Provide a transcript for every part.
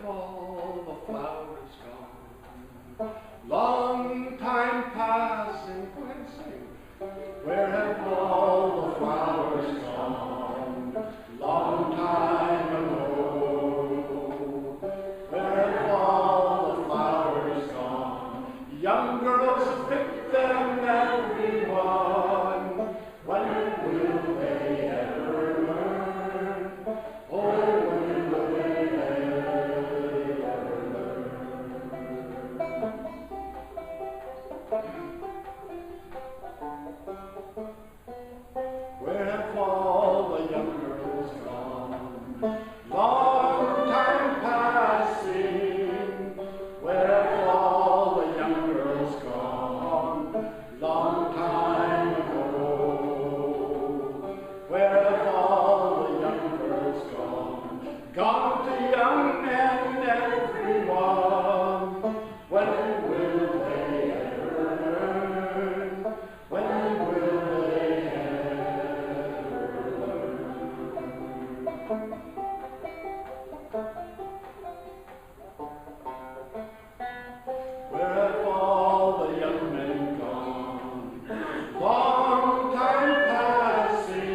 have all the flowers gone? Long time passing, go ahead and sing. Where have all the flowers gone? Long time ago. Where have all the flowers gone? Young girls have picked them, everyone. When will they ever learn? Oh, when will they ever learn? Where have all the young girls gone? Long time passing. Where have all the young girls gone? Long time ago. Where have all the young girls gone? Gone to young men, everyone. When will they ever learn? When will they ever learn? Where have all the young men gone? Long time passing.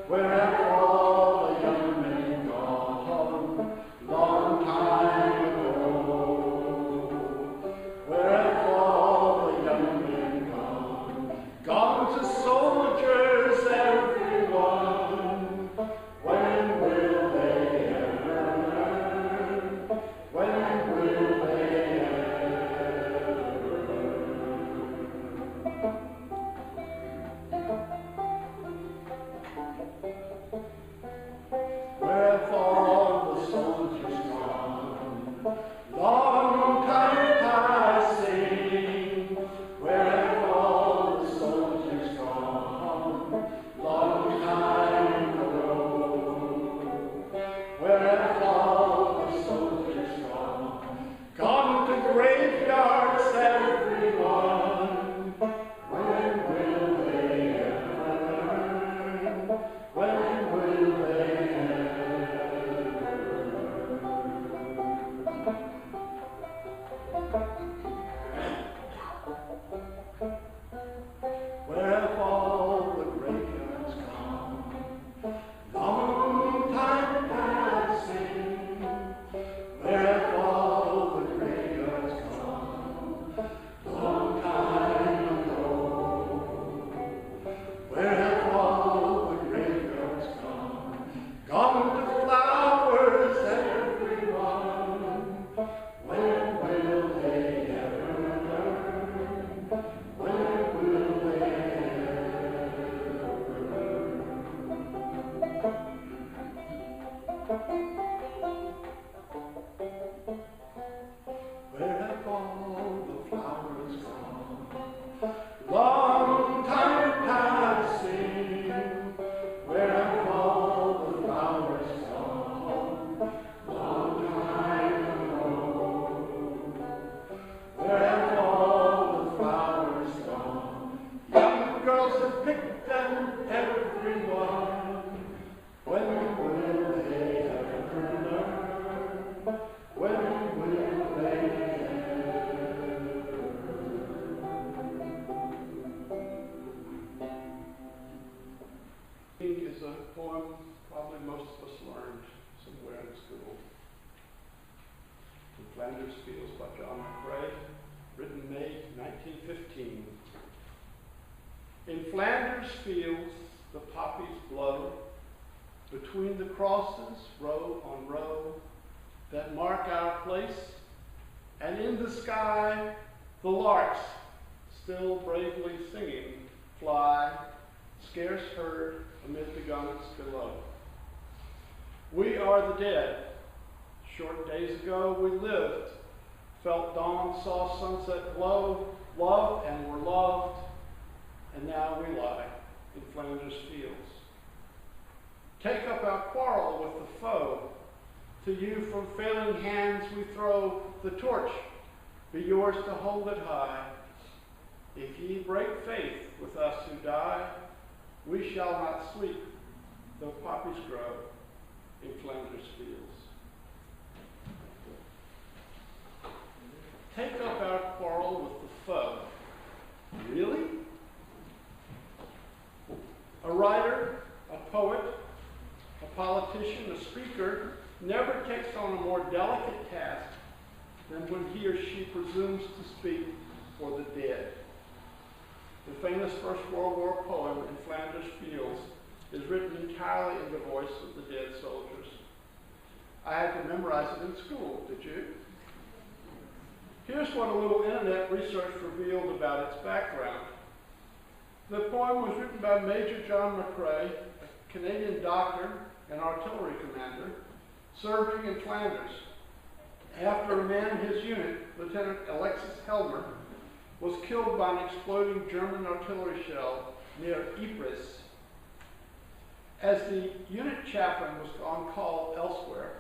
Where have all the young men gone? Long time ago. Where have all the young men gone? Gone to soldiers, everyone. When will they ever learn? When will they ever learn? Where have all the soldiers gone? Long time passing. Where have all the soldiers gone? Long time ago. Where have all the soldiers gone? Gone to graveyards, everyone. When will they ever learn? When will they ever learn? Where have all the graveyards gone? Long time passing. Where have all the graveyards gone? Long time ago. Where have all the graveyards gone? Gone to flowers, everyone. When will they ever learn? When will they ever learn? Where have all the flowers gone? Long time passing. Where have all the flowers gone? Long time ago. Where have all the flowers gone? Young girls have picked them, everyone. When will they ever learn? When will they ever learn? Is a poem probably most of us learned somewhere in school. In Flanders Fields by John McRae, written May 1915. In Flanders Fields the poppies blow, between the crosses, row on row, that mark our place, and in the sky the larks, still bravely singing, fly, scarce heard amid the guns below. We are the dead. Short days ago we lived, felt dawn, saw sunset glow, loved and were loved, and now we lie in Flanders Fields. Take up our quarrel with the foe. To you from failing hands we throw the torch, be yours to hold it high. If ye break faith with us who die, we shall not sleep, though poppies grow in Flanders Fields. more delicate task than when he or she presumes to speak for the dead. The famous First World War poem in Flanders Fields is written entirely in the voice of the dead soldiers. I had to memorize it in school, did you? Here's what a little internet research revealed about its background. The poem was written by Major John McCrae, a Canadian doctor and artillery commander, serving in Flanders, after a man in his unit, Lieutenant Alexis Helmer, was killed by an exploding German artillery shell near Ypres. As the unit chaplain was on call elsewhere,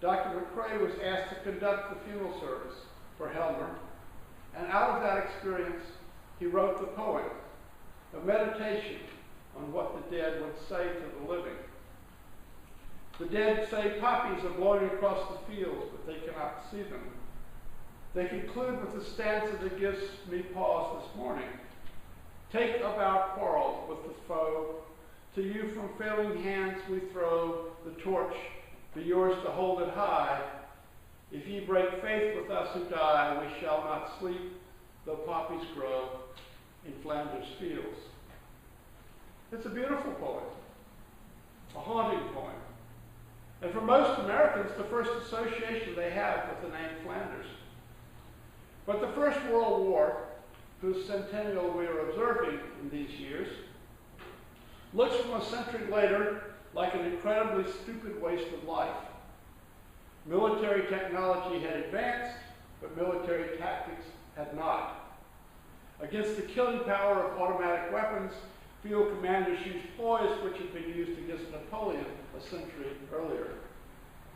Dr. McCrae was asked to conduct the funeral service for Helmer, and out of that experience, he wrote the poem, a meditation on what the dead would say to the living. The dead say poppies are blowing across the fields, but they cannot see them. They conclude with the stanza that gives me pause this morning. Take up our quarrel with the foe. To you from failing hands we throw the torch. Be yours to hold it high. If ye break faith with us who die, we shall not sleep, though poppies grow in Flanders Fields. It's a beautiful poem, a haunting poem. And for most Americans, the first association they have with the name Flanders. But the First World War, whose centennial we are observing in these years, looks from a century later like an incredibly stupid waste of life. Military technology had advanced, but military tactics had not. Against the killing power of automatic weapons, field commanders used ploys which had been used against Napoleon a century earlier.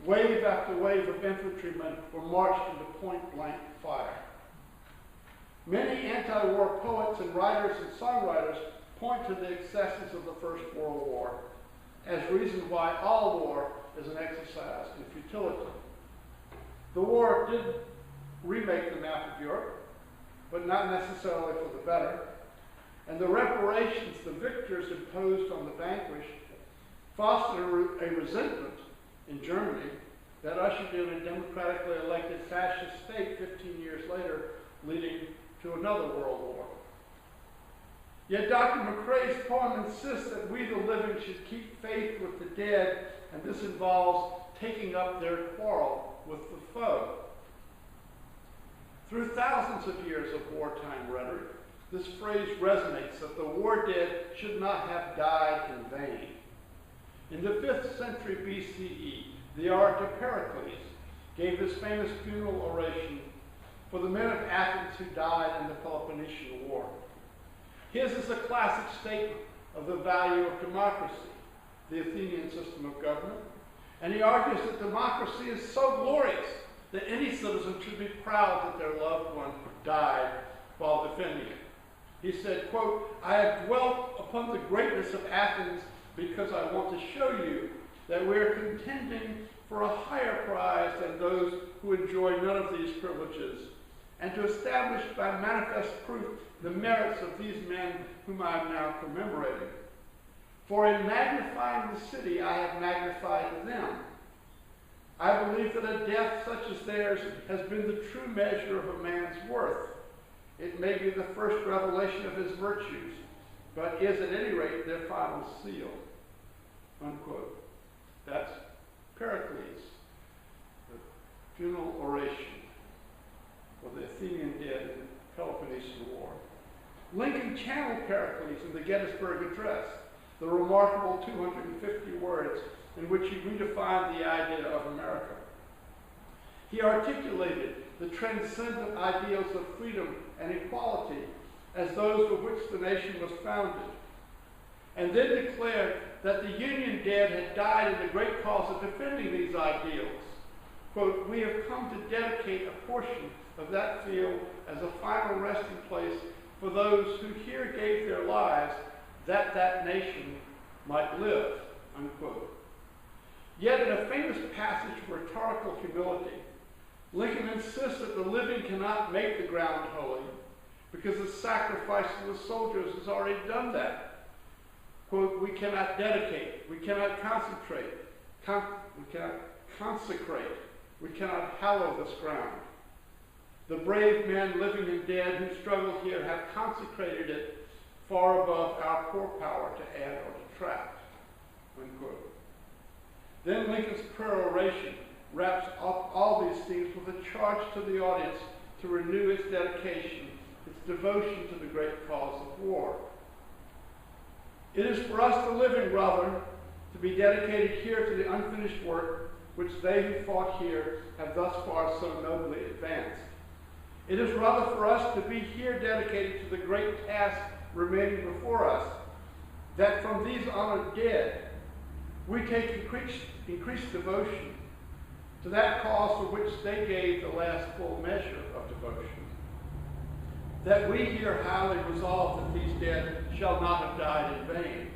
Wave after wave of infantrymen were marched into point-blank fire. Many anti-war poets and writers and songwriters point to the excesses of the First World War as reason why all war is an exercise in futility. The war did remake the map of Europe, but not necessarily for the better. And the reparations the victors imposed on the vanquished fostered a resentment in Germany that ushered in a democratically elected fascist state 15 years later, leading to another world war. Yet Dr. McCrae's poem insists that we the living should keep faith with the dead, and this involves taking up their quarrel with the foe. Through thousands of years of wartime rhetoric, this phrase resonates that the war dead should not have died in vain. In the 5th century BCE, the orator Pericles gave his famous funeral oration for the men of Athens who died in the Peloponnesian War. His is a classic statement of the value of democracy, the Athenian system of government, and he argues that democracy is so glorious that any citizen should be proud that their loved one died while defending it. He said, quote, I have dwelt upon the greatness of Athens because I want to show you that we are contending for a higher prize than those who enjoy none of these privileges, and to establish by manifest proof the merits of these men whom I am now commemorating. For in magnifying the city, I have magnified them. I believe that a death such as theirs has been the true measure of a man's worth. It may be the first revelation of his virtues, but is at any rate their final seal. Unquote. That's Pericles, the funeral oration for the Athenian dead in the Peloponnesian War. Lincoln channeled Pericles in the Gettysburg Address, the remarkable 250 words in which he redefined the idea of America. He articulated the transcendent ideals of freedom and equality as those for which the nation was founded, and then declared that the Union dead had died in the great cause of defending these ideals. Quote, we have come to dedicate a portion of that field as a final resting place for those who here gave their lives that that nation might live, unquote. Yet in a famous passage of rhetorical humility, Lincoln insists that the living cannot make the ground holy because the sacrifice of the soldiers has already done that. Quote, we cannot dedicate, we cannot consecrate We cannot hallow this ground. The brave men, living and dead, who struggled here have consecrated it far above our poor power to add or detract." Unquote. Then Lincoln's prayer oration wraps up all these themes with a charge to the audience to renew its dedication, its devotion to the great cause of war. "It is for us, the living, brother, to be dedicated here to the unfinished work which they who fought here have thus far so nobly advanced. It is rather for us to be here dedicated to the great task remaining before us, that from these honored dead we take increased devotion to that cause for which they gave the last full measure of devotion. That we here highly resolve that these dead shall not have died in vain,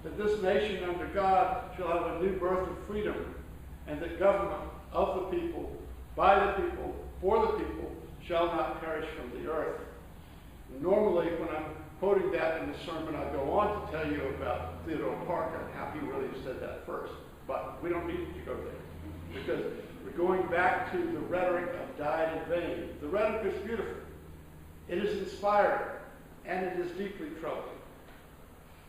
that this nation under God shall have a new birth of freedom, and that government of the people, by the people, for the people, shall not perish from the earth." Normally, when I'm quoting that in the sermon, I go on to tell you about Theodore Parker and how he really said that first. But we don't need to go there, because we're going back to the rhetoric of "died in vain." The rhetoric is beautiful. It is inspiring, and it is deeply troubling.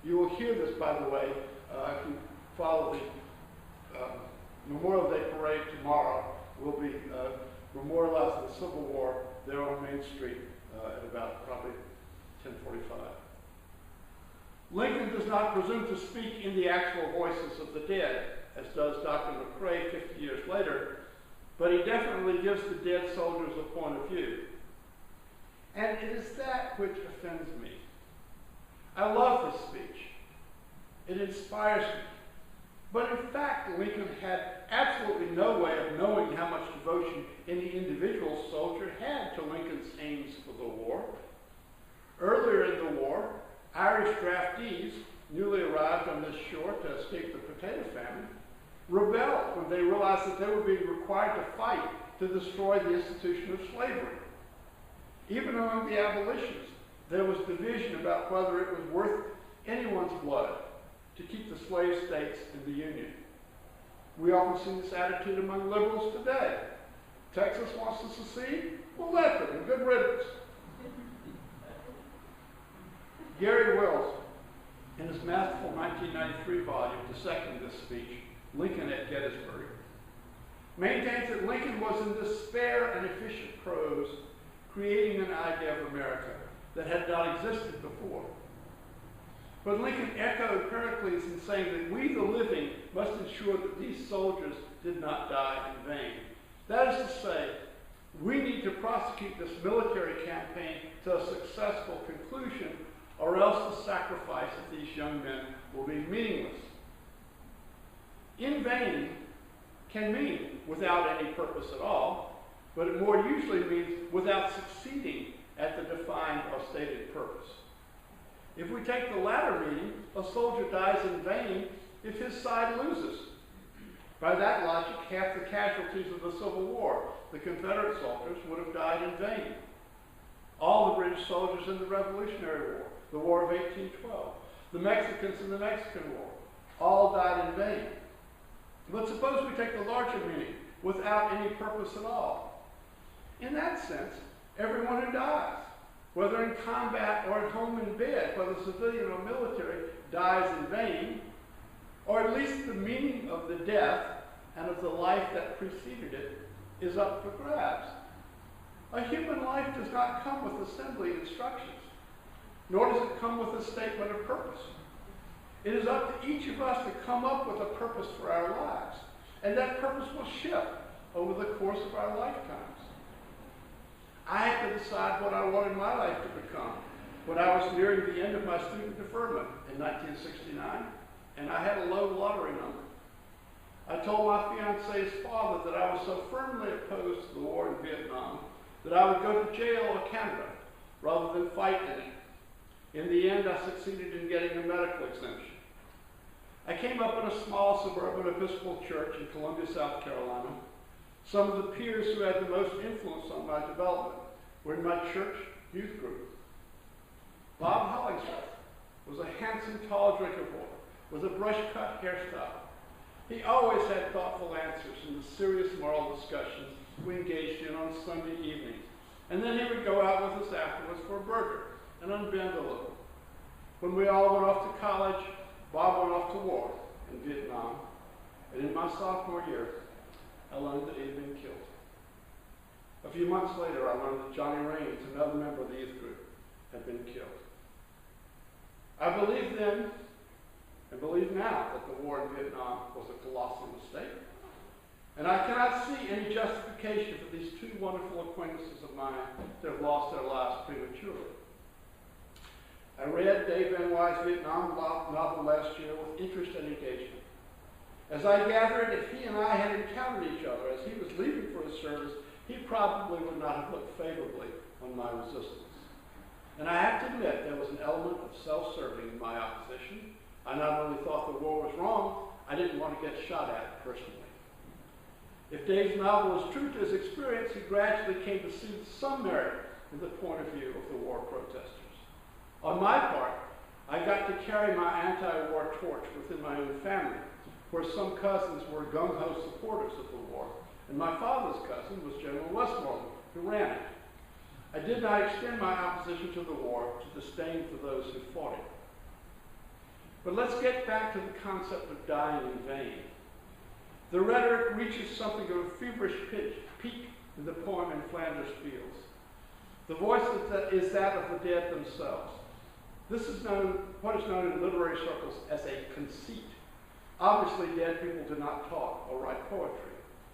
You will hear this, by the way, if you follow the Memorial Day parade tomorrow. Will be memorializing the Civil War there on Main Street at about probably 10:45. Lincoln does not presume to speak in the actual voices of the dead, as does Dr. McCrae 50 years later, but he definitely gives the dead soldiers a point of view. And it is that which offends me. I love this speech. It inspires me. But in fact, Lincoln had absolutely no way of knowing how much devotion any individual soldier had to Lincoln's aims for the war. Earlier in the war, Irish draftees, newly arrived on this shore to escape the potato famine, rebelled when they realized that they were being required to fight to destroy the institution of slavery. Even among the abolitionists, there was division about whether it was worth anyone's blood to keep the slave states in the Union. We often see this attitude among liberals today. Texas wants to secede? Well, let them, and good riddance. Gary Wells, in his masterful 1993 volume dissecting this speech, Lincoln at Gettysburg, maintains that Lincoln was in despair and efficient prose, creating an idea of America that had not existed before. But Lincoln echoed Pericles in saying that we, the living, must ensure that these soldiers did not die in vain. That is to say, we need to prosecute this military campaign to a successful conclusion, or else the sacrifice of these young men will be meaningless. In vain can mean without any purpose at all, but it more usually means without succeeding at the defined or stated purpose. If we take the latter meaning, a soldier dies in vain if his side loses. By that logic, half the casualties of the Civil War, the Confederate soldiers, would have died in vain. All the British soldiers in the Revolutionary War, the War of 1812, the Mexicans in the Mexican War, all died in vain. But suppose we take the larger meaning, without any purpose at all. In that sense, everyone who dies, whether in combat or at home in bed, whether civilian or military, dies in vain, or at least the meaning of the death and of the life that preceded it is up for grabs. A human life does not come with assembly instructions, nor does it come with a statement of purpose. It is up to each of us to come up with a purpose for our lives, and that purpose will shift over the course of our lifetimes. I had to decide what I wanted my life to become when I was nearing the end of my student deferment in 1969, and I had a low lottery number. I told my fiance's father that I was so firmly opposed to the war in Vietnam that I would go to jail or Canada rather than fight in it. In the end, I succeeded in getting a medical exemption. I came up in a small suburban Episcopal church in Columbia, South Carolina. Some of the peers who had the most influence on my development were in my church youth group. Bob Hollingsworth was a handsome, tall drink of water with a brush-cut hairstyle. He always had thoughtful answers in the serious moral discussions we engaged in on Sunday evenings. And then he would go out with us afterwards for a burger and unbend a little. When we all went off to college, Bob went off to war in Vietnam. And in my sophomore year, I learned that he had been killed. A few months later, I learned that Johnny Raines, another member of the youth group, had been killed. I believed then and believe now that the war in Vietnam was a colossal mistake. And I cannot see any justification for these two wonderful acquaintances of mine that have lost their lives prematurely. I read Dave Van Wy's Vietnam novel last year with interest and engagement. As I gathered, if he and I had encountered each other as he was leaving for his service, he probably would not have looked favorably on my resistance. And I have to admit, there was an element of self-serving in my opposition. I not only thought the war was wrong, I didn't want to get shot at personally. If Dave's novel was true to his experience, he gradually came to see some merit in the point of view of the war protesters. On my part, I got to carry my anti-war torch within my own family, where some cousins were gung-ho supporters of the war, and my father's cousin was General Westmoreland, who ran it. I did not extend my opposition to the war to disdain for those who fought it. But let's get back to the concept of dying in vain. The rhetoric reaches something of a feverish peak in the poem in Flanders Fields. The voice is that of the dead themselves. This is what is known in literary circles as a conceit. Obviously, dead people do not talk or write poetry.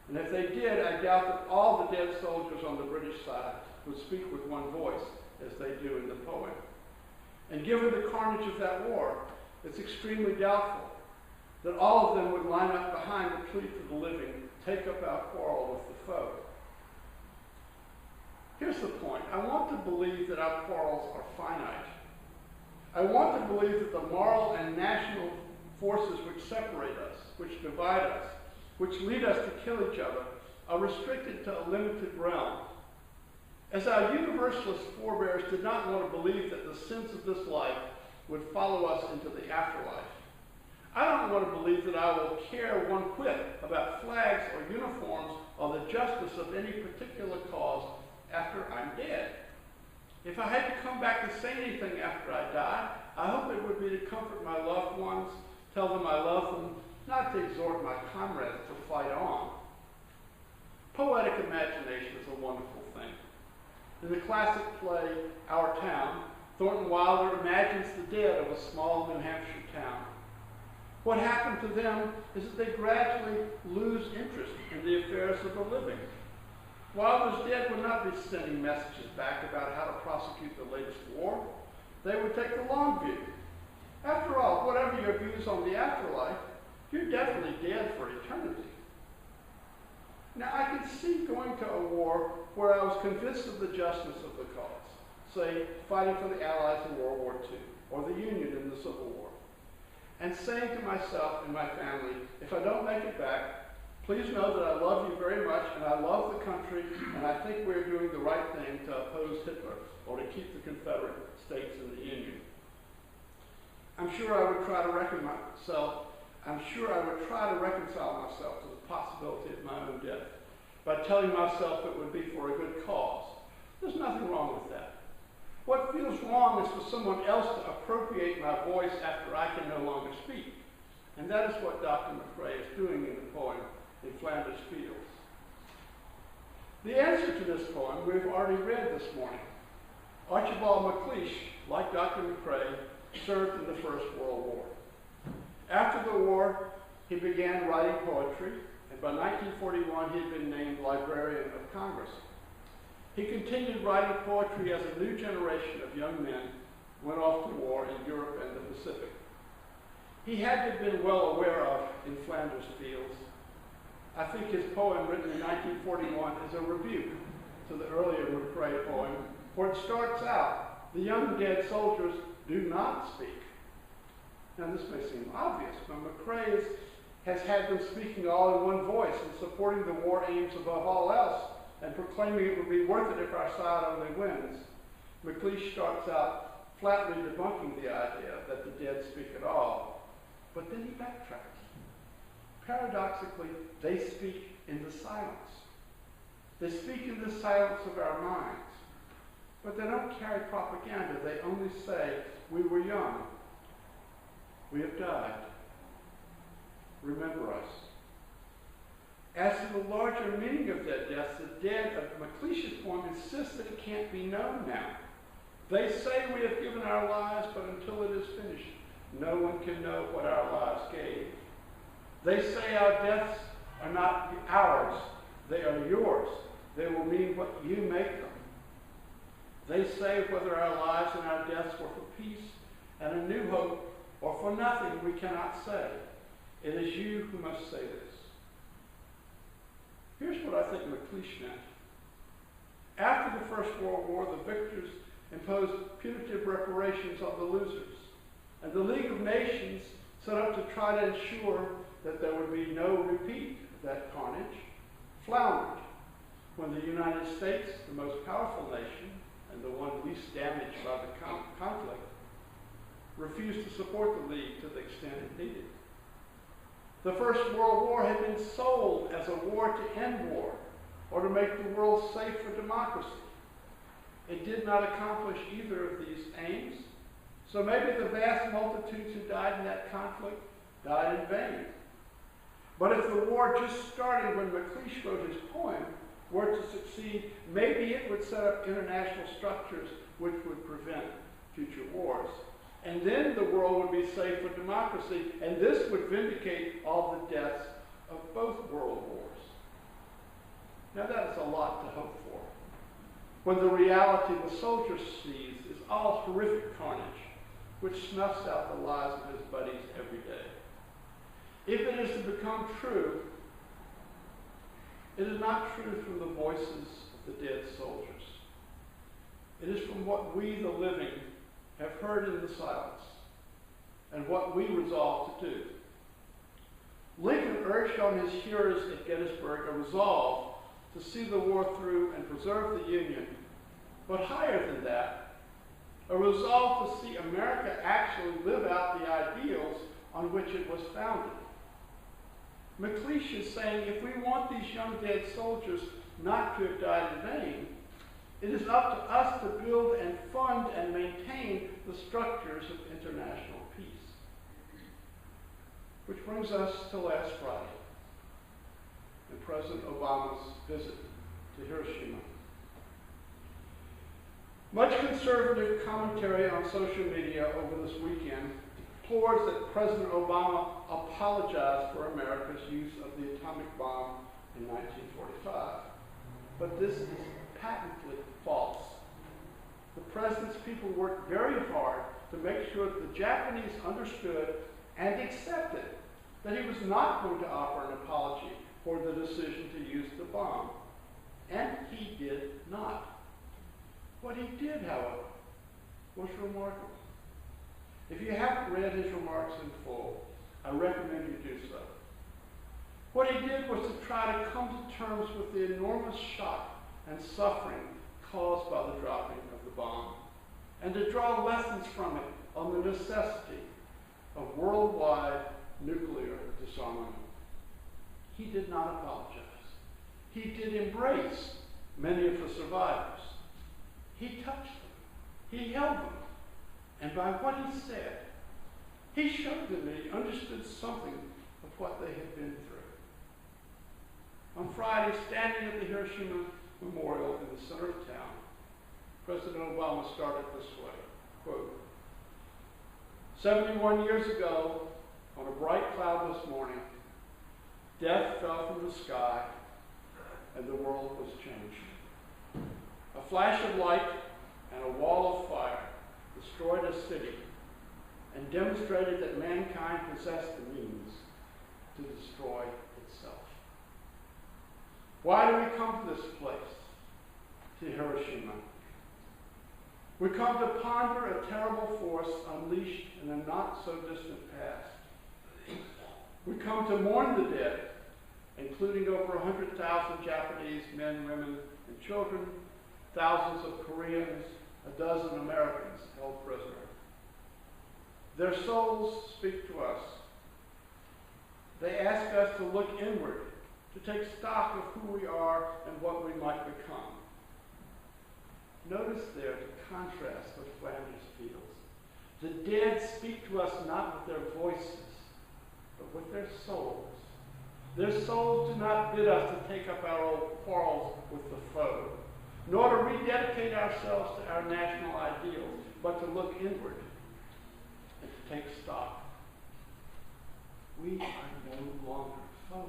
And if they did, I doubt that all the dead soldiers on the British side would speak with one voice, as they do in the poem. And given the carnage of that war, it's extremely doubtful that all of them would line up behind the plea for the living, take up our quarrel with the foe. Here's the point. I want to believe that our quarrels are finite. I want to believe that the moral and national forces which separate us, which divide us, which lead us to kill each other, are restricted to a limited realm. As our universalist forebears did not want to believe that the sins of this life would follow us into the afterlife, I don't want to believe that I will care one whit about flags or uniforms or the justice of any particular cause after I'm dead. If I had to come back to say anything after I die, I hope it would be to comfort my loved ones, tell them I love them, not to exhort my comrades to fight on. Poetic imagination is a wonderful thing. In the classic play, Our Town, Thornton Wilder imagines the dead of a small New Hampshire town. What happened to them is that they gradually lose interest in the affairs of the living. Wilder's dead would not be sending messages back about how to prosecute the latest war. They would take the long view. After all, whatever your views on the afterlife, you're definitely dead for eternity. Now, I could see going to a war where I was convinced of the justice of the cause, say, fighting for the Allies in World War II, or the Union in the Civil War, and saying to myself and my family, if I don't make it back, please know that I love you very much, and I love the country, and I think we're doing the right thing to oppose Hitler, or to keep the Confederate States in the Union. I'm sure I would try to reconcile myself to the possibility of my own death by telling myself it would be for a good cause. There's nothing wrong with that. What feels wrong is for someone else to appropriate my voice after I can no longer speak. And that is what Dr. McCrae is doing in the poem in Flanders Fields. The answer to this poem we've already read this morning. Archibald MacLeish, like Dr. McCrae, served in the First World War. After the war, he began writing poetry, and by 1941 he had been named Librarian of Congress. He continued writing poetry as a new generation of young men went off to war in Europe and the Pacific. He had to have been well aware of in Flanders Fields. I think his poem, written in 1941, is a rebuke to the earlier McCrae poem, where it starts out, the young dead soldiers do not speak. Now this may seem obvious, but McCrae has had them speaking all in one voice and supporting the war aims above all else and proclaiming it would be worth it if our side only wins. MacLeish starts out flatly debunking the idea that the dead speak at all, but then he backtracks. paradoxically, they speak in the silence. They speak in the silence of our minds. But they don't carry propaganda. They only say, we were young. We have died. Remember us. As to the larger meaning of their deaths, the dead of McLeish's poem insist that it can't be known now. They say we have given our lives, but until it is finished, no one can know what our lives gave. They say our deaths are not ours, they are yours. They will mean what you make them. They say whether our lives and our deaths were for peace and a new hope, or for nothing, we cannot say. It is you who must say this. Here's what I think McLeish meant. After the First World War, the victors imposed punitive reparations on the losers, and the League of Nations set up to try to ensure that there would be no repeat of that carnage, floundered when the United States, the most powerful nation and the one least damaged by the conflict, refused to support the League to the extent it needed. The First World War had been sold as a war to end war or to make the world safe for democracy. It did not accomplish either of these aims, so maybe the vast multitudes who died in that conflict died in vain. But if the war just started when McLeish wrote his poem were to succeed, maybe it would set up international structures which would prevent future wars. And then the world would be safe for democracy, and this would vindicate all the deaths of both world wars. Now that is a lot to hope for, when the reality the soldier sees is all horrific carnage, which snuffs out the lives of his buddies every day. If it is to become true, it is not true from the voices of the dead soldiers. It is from what we, the living, have heard in the silence, and what we resolve to do. Lincoln urged on his hearers at Gettysburg a resolve to see the war through and preserve the Union, but higher than that, a resolve to see America actually live out the ideals on which it was founded. McLeish is saying if we want these young dead soldiers not to have died in vain, it is up to us to build and fund and maintain the structures of international peace. Which brings us to last Friday and President Obama's visit to Hiroshima. Much conservative commentary on social media over this weekend deplores that President Obama apologized for America's use of the atomic bomb in 1945. But this is patently false. The president's people worked very hard to make sure that the Japanese understood and accepted that he was not going to offer an apology for the decision to use the bomb. And he did not. What he did, however, was remarkable. If you haven't read his remarks in full, I recommend you do so. What he did was to try to come to terms with the enormous shock and suffering caused by the dropping of the bomb, and to draw lessons from it on the necessity of worldwide nuclear disarmament. He did not apologize. He did embrace many of the survivors. He touched them. He held them. And by what he said, he showed them that he understood something of what they had been through. On Friday, standing at the Hiroshima Memorial in the center of town, President Obama started this way, quote, 71 years ago, on a bright cloudless morning, death fell from the sky and the world was changed. A flash of light and a wall of fire destroyed a city and demonstrated that mankind possessed the means to destroy itself. Why do we come to this place, to Hiroshima? We come to ponder a terrible force unleashed in a not-so-distant past. We come to mourn the dead, including over 100,000 Japanese men, women, and children, thousands of Koreans, a dozen Americans held prisoner. Their souls speak to us. They ask us to look inward, to take stock of who we are and what we might become. Notice there the contrast with Flanders Fields. The dead speak to us not with their voices, but with their souls. Their souls do not bid us to take up our old quarrels with the foe, nor to rededicate ourselves to our national ideals, but to look inward and to take stock. We are no longer foes.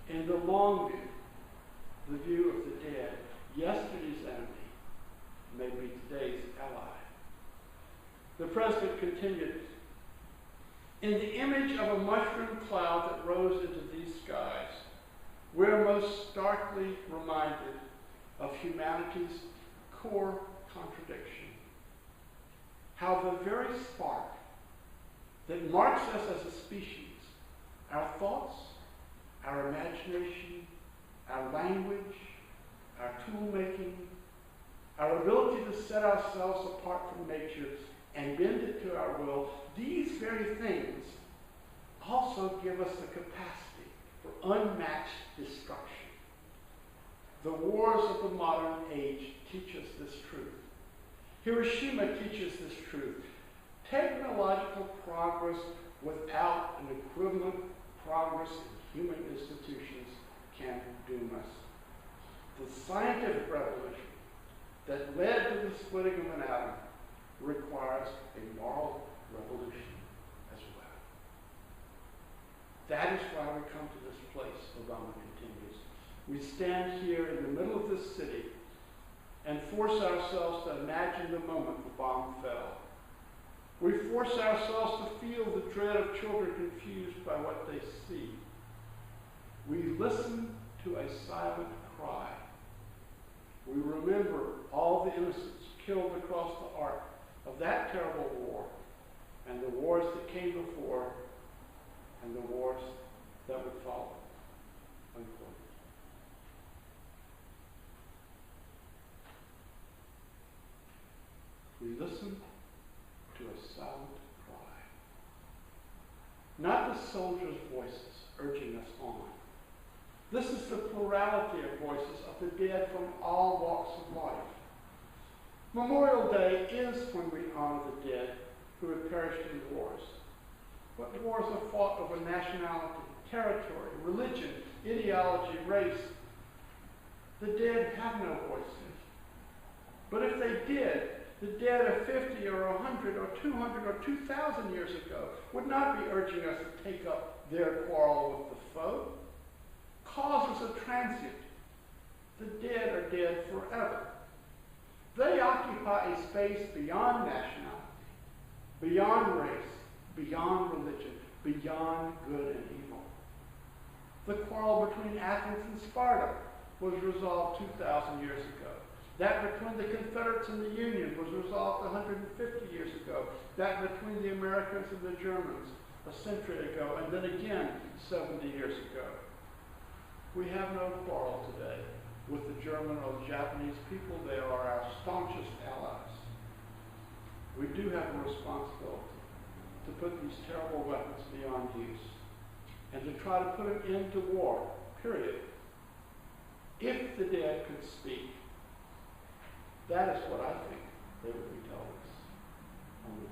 In the long view, the view of the dead, yesterday's enemy may be today's ally. The president continued, in the image of a mushroom cloud that rose into these skies, we're most starkly reminded of humanity's core contradiction. How the very spark that marks us as a species, our thoughts, our imagination, our language, our tool-making, our ability to set ourselves apart from nature and bend it to our will, these very things also give us the capacity for unmatched destruction. The wars of the modern age teach us this truth. Hiroshima teaches this truth. Technological progress without an equivalent progress in human institutions can doom us. The scientific revolution that led to the splitting of an atom requires a moral revolution as well. That is why we come to this place, Obama continues. We stand here in the middle of this city and force ourselves to imagine the moment the bomb fell. We force ourselves to feel the dread of children confused by what they see. We listen to a silent cry. We remember all the innocents killed across the arc of that terrible war, and the wars that came before, and the wars that would follow. Unquote. We listen to a silent cry. Not the soldiers' voices urging us on. This is the plurality of voices of the dead from all walks of life. Memorial Day is when we honor the dead who have perished in wars. But wars are fought over nationality, territory, religion, ideology, race. The dead have no voices. But if they did, the dead of 50 or 100 or 200 or 2,000 years ago would not be urging us to take up their quarrel with the foe. Causes are transient. The dead are dead forever. They occupy a space beyond nationality, beyond race, beyond religion, beyond good and evil. The quarrel between Athens and Sparta was resolved 2,000 years ago. That between the Confederates and the Union was resolved 150 years ago. That between the Americans and the Germans a century ago, and then again 70 years ago. We have no quarrel today with the German or the Japanese people. They are our staunchest allies. We do have a responsibility to put these terrible weapons beyond use and to try to put an end to war, period. If the dead could speak, that is what I think they would be telling us on the